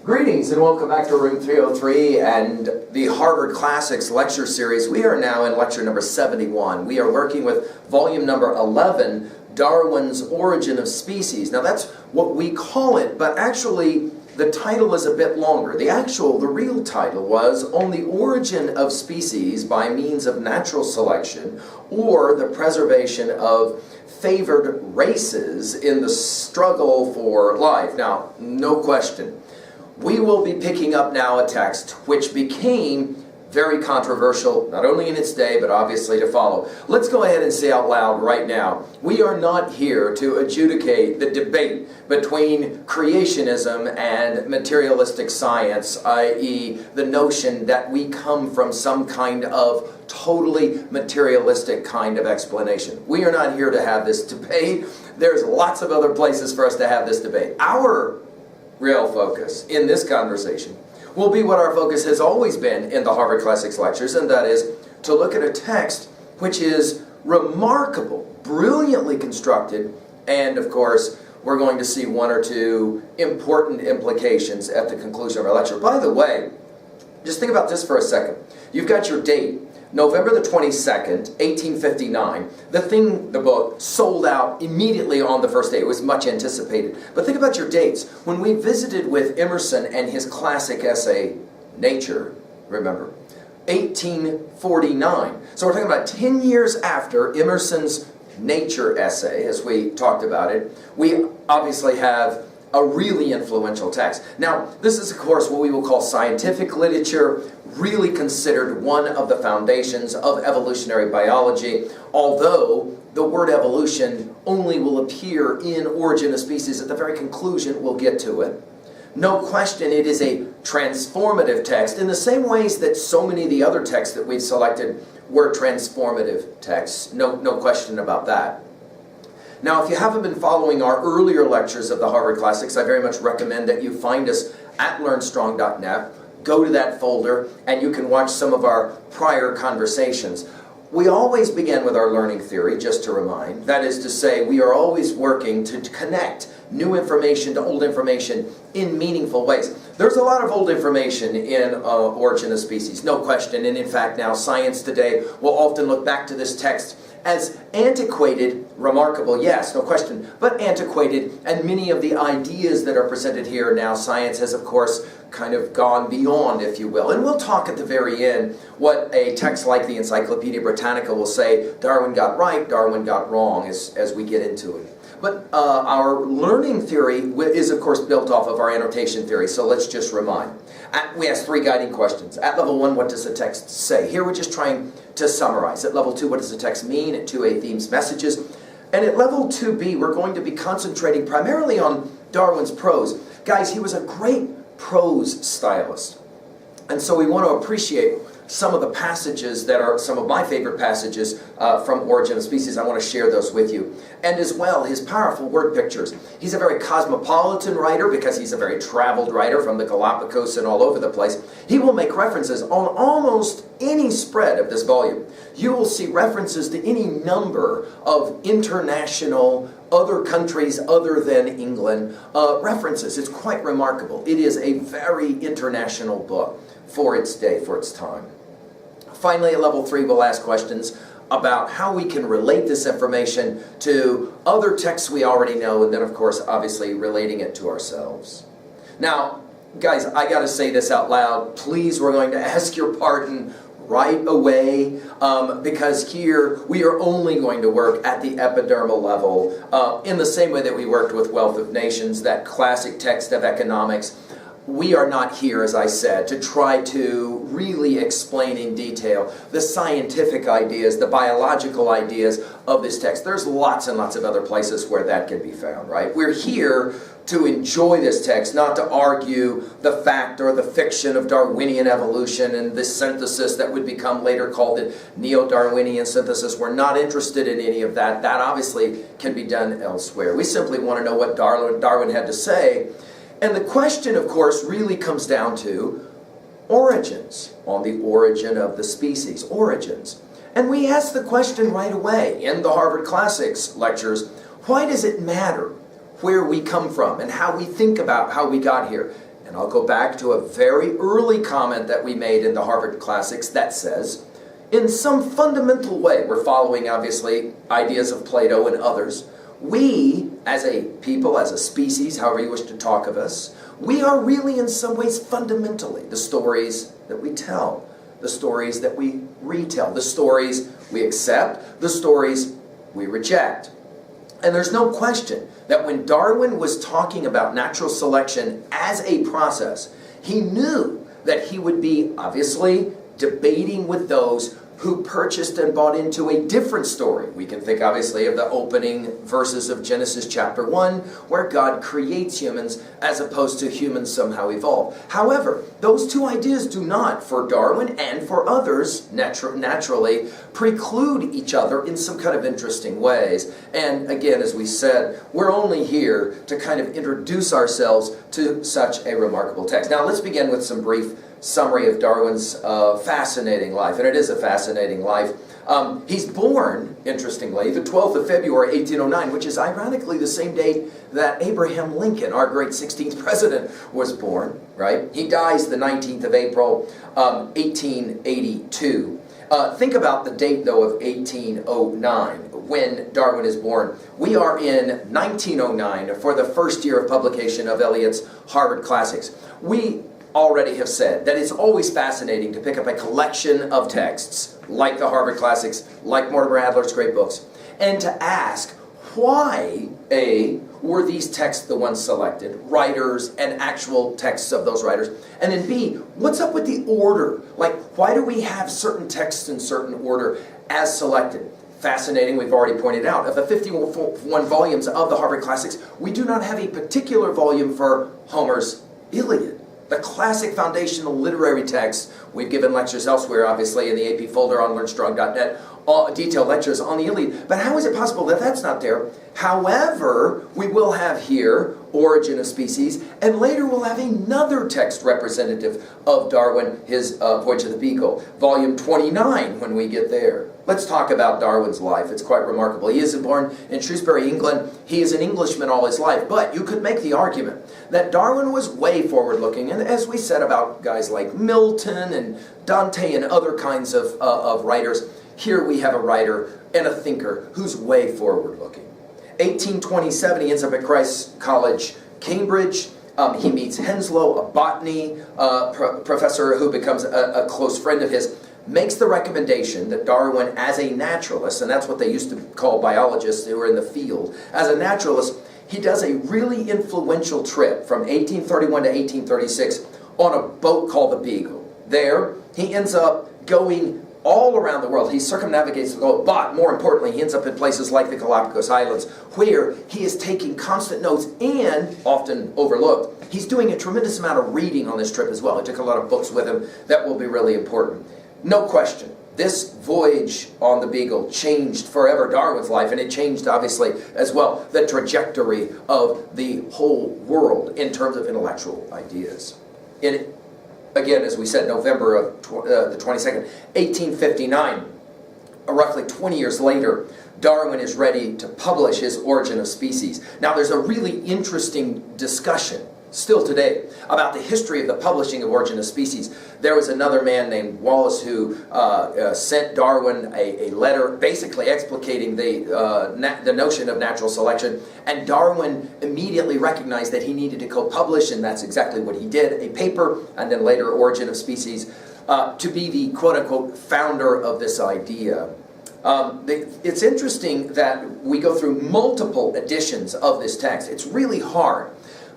Greetings and welcome back to Room 303 and the Harvard Classics lecture series. We are now in lecture number 71. We are working with volume number 11, Darwin's Origin of Species. Now that's what we call it, but actually the title is a bit longer. The real title was On the Origin of Species by Means of Natural Selection, or the Preservation of Favored Races in the Struggle for Life. Now, no question, we will be picking up now a text which became very controversial, not only in its day, but obviously to follow. Let's go ahead and say out loud right now, we are not here to adjudicate the debate between creationism and materialistic science, i.e. the notion that we come from some kind of totally materialistic kind of explanation. We are not here to have this debate. There's lots of other places for us to have this debate. Our real focus in this conversation will be what our focus has always been in the Harvard Classics lectures, and that is to look at a text which is remarkable, brilliantly constructed, and of course we're going to see one or two important implications at the conclusion of our lecture. By the way, just think about this for a second. You've got your date, November the 22nd, 1859. The book, sold out immediately on the first day. It was much anticipated. But think about your dates. When we visited with Emerson and his classic essay, Nature, remember, 1849. So we're talking about 10 years after Emerson's Nature essay, as we talked about it. We obviously have a really influential text. Now, this is, of course, what we will call scientific literature, really considered one of the foundations of evolutionary biology, although the word evolution only will appear in Origin of Species at the very conclusion. We'll get to it. No question, it is a transformative text in the same ways that so many of the other texts that we've selected were transformative texts. No question about that. Now, if you haven't been following our earlier lectures of the Harvard Classics, I very much recommend that you find us at learnstrong.net. Go to that folder, and you can watch some of our prior conversations. We always begin with our learning theory, just to remind. That is to say, we are always working to connect new information to old information in meaningful ways. There's a lot of old information in Origin of Species, no question. And in fact, now science today will often look back to this text as antiquated, remarkable, yes, no question, but antiquated, and many of the ideas that are presented here now, science has, of course, kind of gone beyond, if you will. And we'll talk at the very end what a text like the Encyclopedia Britannica will say, Darwin got right, Darwin got wrong, as we get into it. But our learning theory is, of course, built off of our annotation theory, so let's just remind. We asked three guiding questions. At level 1, what does the text say? Here we're just trying to summarize. At level 2, what does the text mean? At 2A, themes, messages. And at level 2B, we're going to be concentrating primarily on Darwin's prose. Guys, he was a great prose stylist. And so we want to appreciate some of the passages that are some of my favorite passages from Origin of Species. I want to share those with you. And as well, his powerful word pictures. He's a very cosmopolitan writer because he's a very traveled writer from the Galapagos and all over the place. He will make references on almost any spread of this volume. You will see references to any number of international, other countries other than England, references. It's quite remarkable. It is a very international book for its day, for its time. Finally, at level 3, we'll ask questions about how we can relate this information to other texts we already know, and then, of course, obviously relating it to ourselves. Now, guys, I got to say this out loud. Please, we're going to ask your pardon right away, because here we are only going to work at the epidermal level, in the same way that we worked with Wealth of Nations, that classic text of economics. We are not here, as I said, to try to really explain in detail the scientific ideas, the biological ideas of this text. There's lots and lots of other places where that can be found, right? We're here to enjoy this text, not to argue the fact or the fiction of Darwinian evolution and this synthesis that would become later called the Neo-Darwinian synthesis. We're not interested in any of that. That obviously can be done elsewhere. We simply want to know what Darwin had to say. And the question, of course, really comes down to origins, on the origin of the species, origins. And we ask the question right away in the Harvard Classics lectures, why does it matter where we come from and how we think about how we got here? And I'll go back to a very early comment that we made in the Harvard Classics that says, in some fundamental way, we're following, obviously, ideas of Plato and others. We, as a people, as a species, however you wish to talk of us, we are really in some ways fundamentally the stories that we tell, the stories that we retell, the stories we accept, the stories we reject. And there's no question that when Darwin was talking about natural selection as a process, he knew that he would be, obviously, debating with those who purchased and bought into a different story. We can think, obviously, of the opening verses of Genesis chapter 1, where God creates humans as opposed to humans somehow evolve. However, those two ideas do not, for Darwin and for others, naturally, preclude each other in some kind of interesting ways. And again, as we said, we're only here to kind of introduce ourselves to such a remarkable text. Now, let's begin with some brief summary of Darwin's fascinating life, and it is a fascinating life. He's born, interestingly, the 12th of February, 1809, which is ironically the same date that Abraham Lincoln, our great 16th president, was born, right? He dies the 19th of April, 1882. Think about the date, though, of 1809, when Darwin is born. We are in 1909 for the first year of publication of Eliot's Harvard Classics. We already have said that it's always fascinating to pick up a collection of texts like the Harvard Classics, like Mortimer Adler's great books, and to ask why, A, were these texts the ones selected, writers and actual texts of those writers, and then B, what's up with the order? Like, why do we have certain texts in certain order as selected? Fascinating, we've already pointed out. Of the 51 volumes of the Harvard Classics, we do not have a particular volume for Homer's Iliad, the classic foundational literary text. We've given lectures elsewhere, obviously, in the AP folder on learnstrong.net, detailed lectures on the Iliad. But how is it possible that that's not there? However, we will have here Origin of Species, and later we'll have another text representative of Darwin, his Voyage of the Beagle, volume 29, when we get there. Let's talk about Darwin's life. It's quite remarkable. He is born in Shrewsbury, England. He is an Englishman all his life. But you could make the argument that Darwin was way forward-looking. And as we said about guys like Milton and Dante and other kinds of writers, here we have a writer and a thinker who's way forward-looking. 1827, he ends up at Christ's College, Cambridge. He meets Henslow, a botany professor who becomes a close friend of his, makes the recommendation that Darwin, as a naturalist, and that's what they used to call biologists who were in the field, as a naturalist, he does a really influential trip from 1831 to 1836 on a boat called the Beagle. There, he ends up going all around the world. He circumnavigates the globe, but more importantly, he ends up in places like the Galapagos Islands, where he is taking constant notes and, often overlooked, he's doing a tremendous amount of reading on this trip as well. He took a lot of books with him that will be really important. No question, this voyage on the Beagle changed forever Darwin's life, and it changed, obviously, as well, the trajectory of the whole world in terms of intellectual ideas. Again, as we said, November of the 22nd, 1859, roughly 20 years later, Darwin is ready to publish his Origin of Species. Now, there's a really interesting discussion still today about the history of the publishing of Origin of Species. There was another man named Wallace who sent Darwin a letter basically explicating the notion of natural selection, and Darwin immediately recognized that he needed to co-publish, and that's exactly what he did, a paper, and then later Origin of Species, to be the quote-unquote founder of this idea. It's interesting that we go through multiple editions of this text. It's really hard.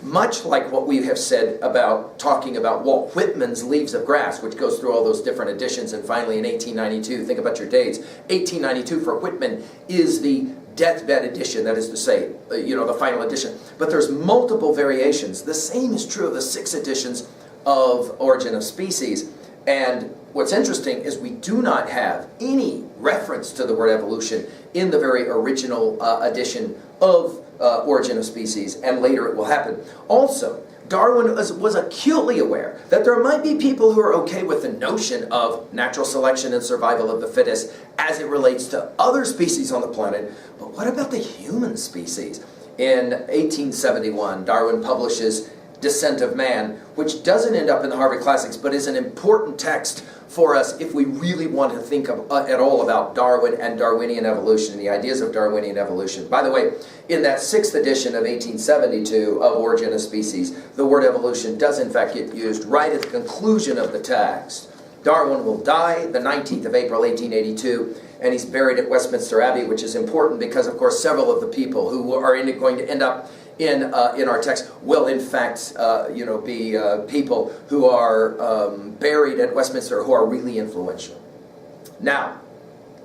Much like what we have said about talking about Walt Whitman's Leaves of Grass, which goes through all those different editions, and finally in 1892, think about your dates, 1892 for Whitman is the deathbed edition, that is to say, the final edition. But there's multiple variations. The same is true of the 6 editions of Origin of Species. And what's interesting is we do not have any reference to the word evolution in the very original edition of Origin of Species, and later it will happen. Also, Darwin was acutely aware that there might be people who are okay with the notion of natural selection and survival of the fittest as it relates to other species on the planet, but what about the human species? In 1871, Darwin publishes Descent of Man, which doesn't end up in the Harvard Classics, but is an important text for us if we really want to think at all about Darwin and Darwinian evolution and the ideas of Darwinian evolution. By the way, in that 6th edition of 1872 of Origin of Species, the word evolution does in fact get used right at the conclusion of the text. Darwin will die the 19th of April, 1882, and he's buried at Westminster Abbey, which is important because, of course, several of the people who are going to end up in our text will, in fact, be people who are buried at Westminster who are really influential. Now,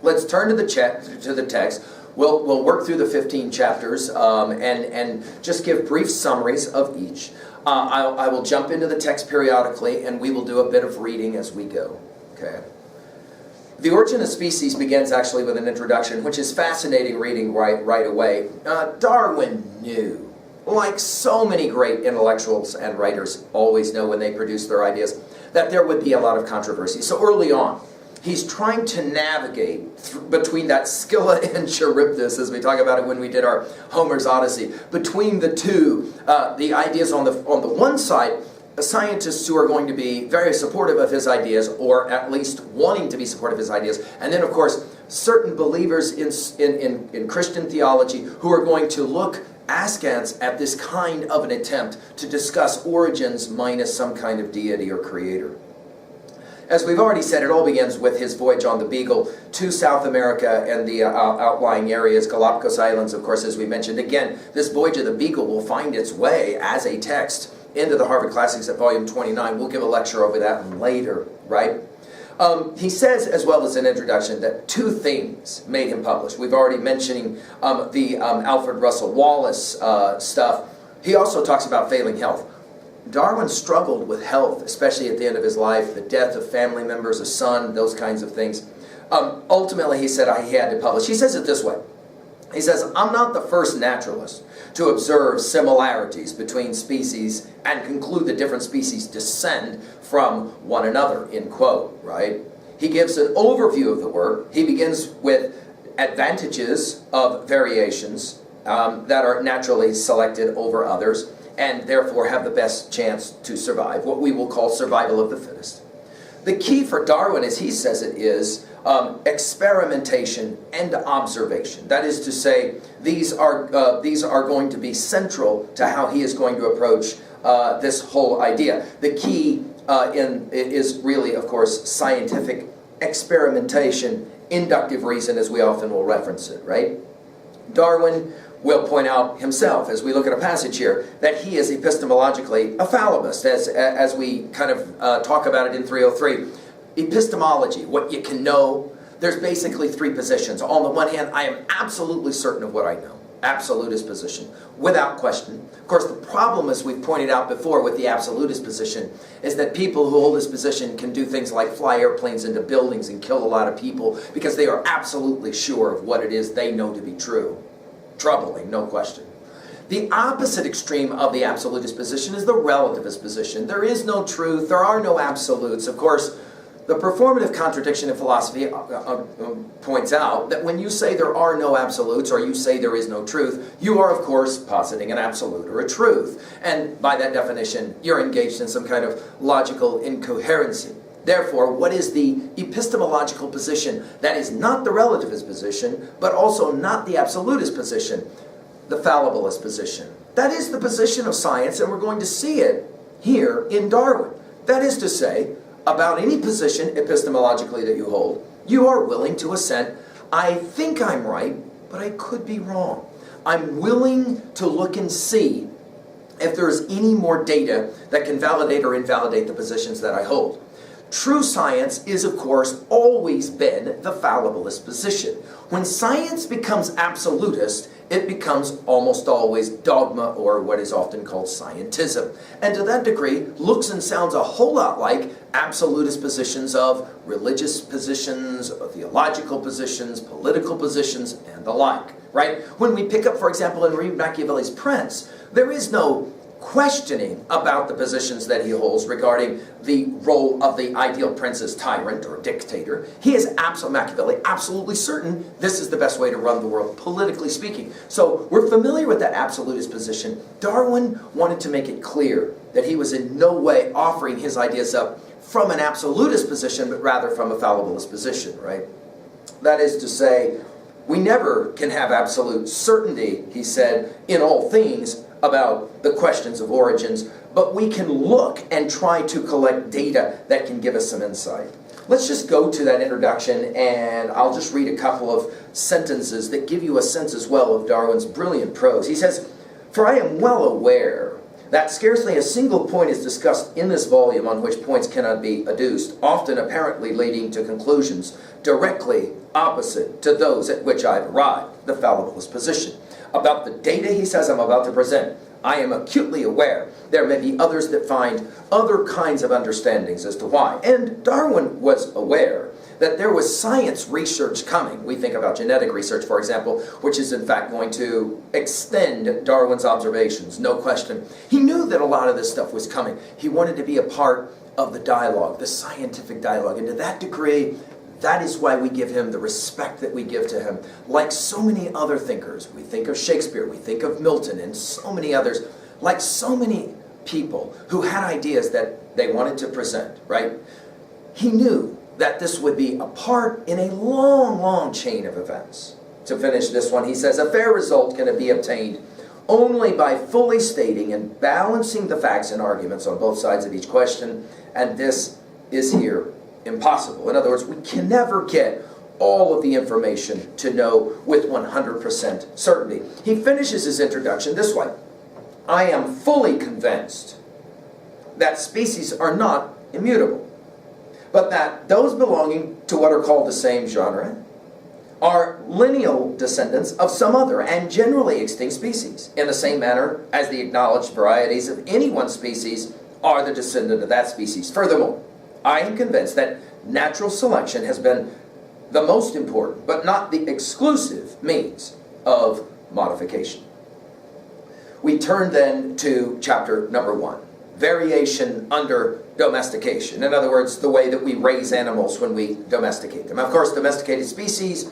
let's turn to the text. We'll work through the 15 chapters and just give brief summaries of each. I will jump into the text periodically, and we will do a bit of reading as we go. Okay. The Origin of Species begins actually with an introduction, which is fascinating reading right away. Darwin knew, like so many great intellectuals and writers always know when they produce their ideas, that there would be a lot of controversy. So early on, he's trying to navigate between that Scylla and Charybdis, as we talk about it when we did our Homer's Odyssey, between the two, the ideas on the one side, scientists who are going to be very supportive of his ideas, or at least wanting to be supportive of his ideas, and then of course certain believers in Christian theology who are going to look askance at this kind of an attempt to discuss origins minus some kind of deity or creator. As we've already said, it all begins with his voyage on the Beagle to South America and the outlying areas, Galapagos Islands, of course, as we mentioned. Again, this voyage of the Beagle will find its way as a text into the Harvard Classics at volume 29. We'll give a lecture over that later, right? He says, as well as an introduction, that two things made him publish. We've already mentioned the Alfred Russel Wallace stuff. He also talks about failing health. Darwin struggled with health, especially at the end of his life, the death of family members, a son, those kinds of things. Ultimately, he said he had to publish. He says it this way. He says, I'm not the first naturalist to observe similarities between species and conclude that different species descend from one another, end quote, right? He gives an overview of the work. He begins with advantages of variations that are naturally selected over others and therefore have the best chance to survive, what we will call survival of the fittest. The key for Darwin, as he says it, is experimentation and observation. That is to say, these are going to be central to how he is going to approach this whole idea. The key is really, of course, scientific experimentation, inductive reason, as we often will reference it, right? Darwin will point out himself, as we look at a passage here, that he is epistemologically a fallibist, as we kind of talk about it in 303. Epistemology, what you can know, there's basically three positions. On the one hand, I am absolutely certain of what I know. Absolutist position, without question. Of course, the problem, as we've pointed out before with the absolutist position, is that people who hold this position can do things like fly airplanes into buildings and kill a lot of people because they are absolutely sure of what it is they know to be true. Troubling, no question. The opposite extreme of the absolutist position is the relativist position. There is no truth, there are no absolutes. Of course, the performative contradiction in philosophy points out that when you say there are no absolutes, or you say there is no truth, you are, of course, positing an absolute or a truth. And by that definition, you're engaged in some kind of logical incoherency. Therefore, what is the epistemological position that is not the relativist position, but also not the absolutist position? The fallibilist position. That is the position of science, and we're going to see it here in Darwin. That is to say, about any position epistemologically that you hold, you are willing to assent, I think I'm right, but I could be wrong. I'm willing to look and see if there's any more data that can validate or invalidate the positions that I hold. True science is, of course, always been the fallibilist position. When science becomes absolutist, it becomes almost always dogma, or what is often called scientism. And to that degree, looks and sounds a whole lot like absolutist positions of religious positions, theological positions, political positions, and the like, right? When we pick up, for example, and read Machiavelli's Prince, there is no questioning about the positions that he holds regarding the role of the ideal prince as tyrant or dictator. He is Machiavelli, absolutely certain this is the best way to run the world, politically speaking. So we're familiar with that absolutist position. Darwin wanted to make it clear that he was in no way offering his ideas up from an absolutist position, but rather from a fallibilist position, right? That is to say, we never can have absolute certainty, he said, in all things about the questions of origins, but we can look and try to collect data that can give us some insight. Let's just go to that introduction, and I'll just read a couple of sentences that give you a sense as well of Darwin's brilliant prose. He says, "For I am well aware that scarcely a single point is discussed in this volume on which points cannot be adduced, often apparently leading to conclusions directly opposite to those at which I have arrived," the fallibilist position. About the data, he says, I'm about to present, I am acutely aware there may be others that find other kinds of understandings as to why. And Darwin was aware that there was science research coming. We think about genetic research, for example, which is in fact going to extend Darwin's observations, no question. He knew that a lot of this stuff was coming. He wanted to be a part of the dialogue, the scientific dialogue, and to that degree, that is why we give him the respect that we give to him. Like so many other thinkers, we think of Shakespeare, we think of Milton, and so many others, like so many people who had ideas that they wanted to present, right? He knew that this would be a part in a long, long chain of events. To finish this one, he says, "A fair result can be obtained only by fully stating and balancing the facts and arguments on both sides of each question, and this is here impossible." In other words, we can never get all of the information to know with 100% certainty. He finishes his introduction this way: "I am fully convinced that species are not immutable, but that those belonging to what are called the same genre are lineal descendants of some other and generally extinct species, in the same manner as the acknowledged varieties of any one species are the descendant of that species. Furthermore, I am convinced that natural selection has been the most important, but not the exclusive, means of modification." We turn then to chapter number 1, variation under domestication. In other words, the way that we raise animals when we domesticate them. Of course, domesticated species,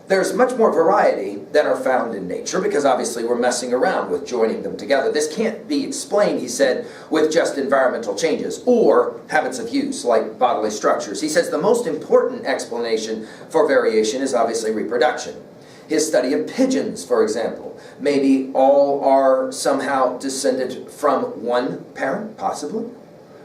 there's much more variety than are found in nature, because obviously we're messing around with joining them together. This can't be explained, he said, with just environmental changes or habits of use like bodily structures. He says the most important explanation for variation is obviously reproduction. His study of pigeons, for example, maybe all are somehow descended from one parent, possibly.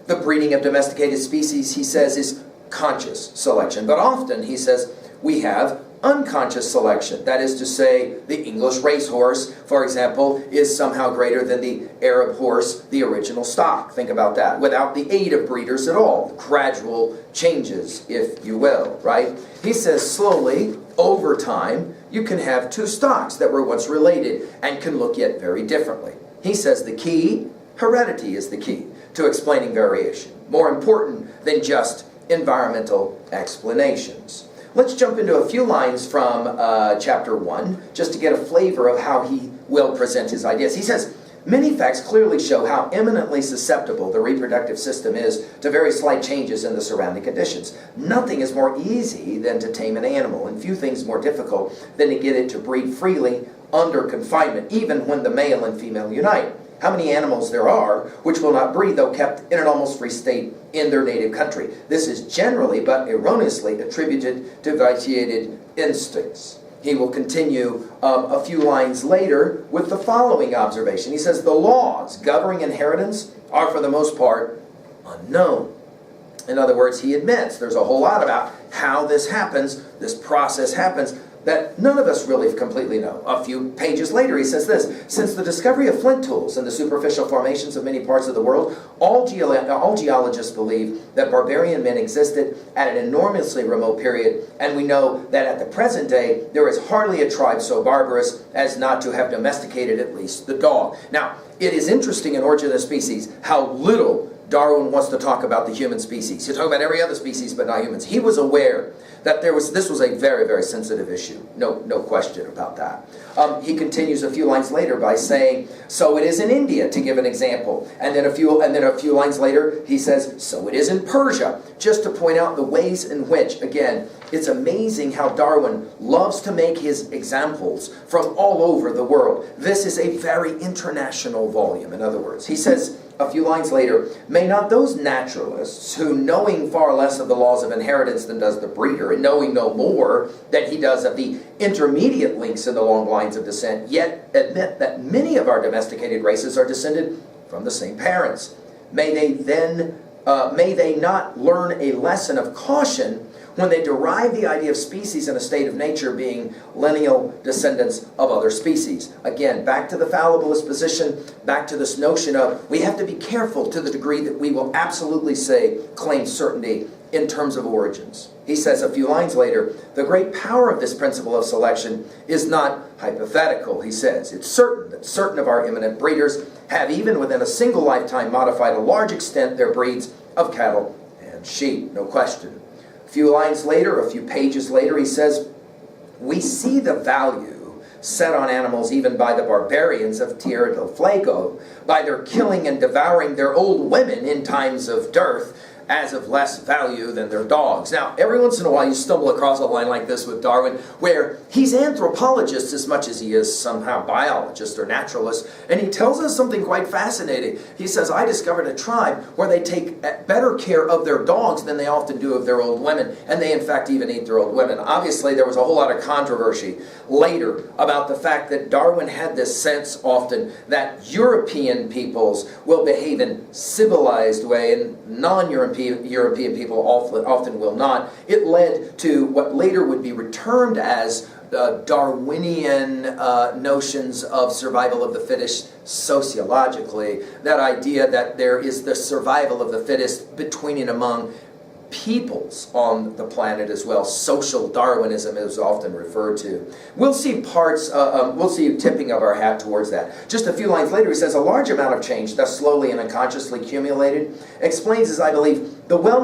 The breeding of domesticated species, he says, is conscious selection, but often, he says, we have unconscious selection. That is to say, the English racehorse, for example, is somehow greater than the Arab horse, the original stock. Think about that. Without the aid of breeders at all. Gradual changes, if you will, right? He says slowly, over time, you can have two stocks that were once related and can look yet very differently. He says the key, heredity is the key to explaining variation. More important than just environmental explanations. Let's jump into a few lines from chapter 1, just to get a flavor of how he will present his ideas. He says, "Many facts clearly show how eminently susceptible the reproductive system is to very slight changes in the surrounding conditions. Nothing is more easy than to tame an animal, and few things more difficult than to get it to breed freely under confinement, even when the male and female unite. How many animals there are which will not breed, though kept in an almost free state in their native country. This is generally, but erroneously, attributed to vitiated instincts." He will continue a few lines later with the following observation. He says, "The laws governing inheritance are for the most part unknown." In other words, he admits there's a whole lot about how this happens, this process happens, that none of us really completely know. A few pages later he says this: "Since the discovery of flint tools and the superficial formations of many parts of the world, all geologists believe that barbarian men existed at an enormously remote period, and we know that at the present day there is hardly a tribe so barbarous as not to have domesticated at least the dog." Now, it is interesting in Origin of Species how little Darwin wants to talk about the human species. He'll talk about every other species but not humans. He was aware that this was a very, very sensitive issue. No question about that. He continues a few lines later by saying, so it is in India, to give an example. And then a few lines later, he says, so it is in Persia, just to point out the ways in which, again, it's amazing how Darwin loves to make his examples from all over the world. This is a very international volume, in other words. He says, a few lines later, may not those naturalists who, knowing far less of the laws of inheritance than does the breeder, and knowing no more than he does of the intermediate links in the long lines of descent, yet admit that many of our domesticated races are descended from the same parents, may they not learn a lesson of caution when they derive the idea of species in a state of nature being lineal descendants of other species. Again, back to the fallibilist position, back to this notion of we have to be careful to the degree that we will absolutely claim certainty in terms of origins. He says a few lines later, the great power of this principle of selection is not hypothetical, he says. It's certain that certain of our eminent breeders have even within a single lifetime modified a large extent their breeds of cattle and sheep, no question. A few lines later, a few pages later, he says, we see the value set on animals even by the barbarians of Tierra del Fuego, by their killing and devouring their old women in times of dearth, as of less value than their dogs. Now, every once in a while you stumble across a line like this with Darwin, where he's anthropologist as much as he is somehow biologist or naturalist, and he tells us something quite fascinating. He says, I discovered a tribe where they take better care of their dogs than they often do of their old women, and they in fact even eat their old women. Obviously, there was a whole lot of controversy later about the fact that Darwin had this sense often that European peoples will behave in civilized way and non-European people often will not. It led to what later would be returned as Darwinian notions of survival of the fittest sociologically. That idea that there is the survival of the fittest between and among peoples on the planet as well. Social Darwinism is often referred to. We'll see we'll see tipping of our hat towards that. Just a few lines later he says, a large amount of change, thus slowly and unconsciously accumulated, explains, as I believe, the well-known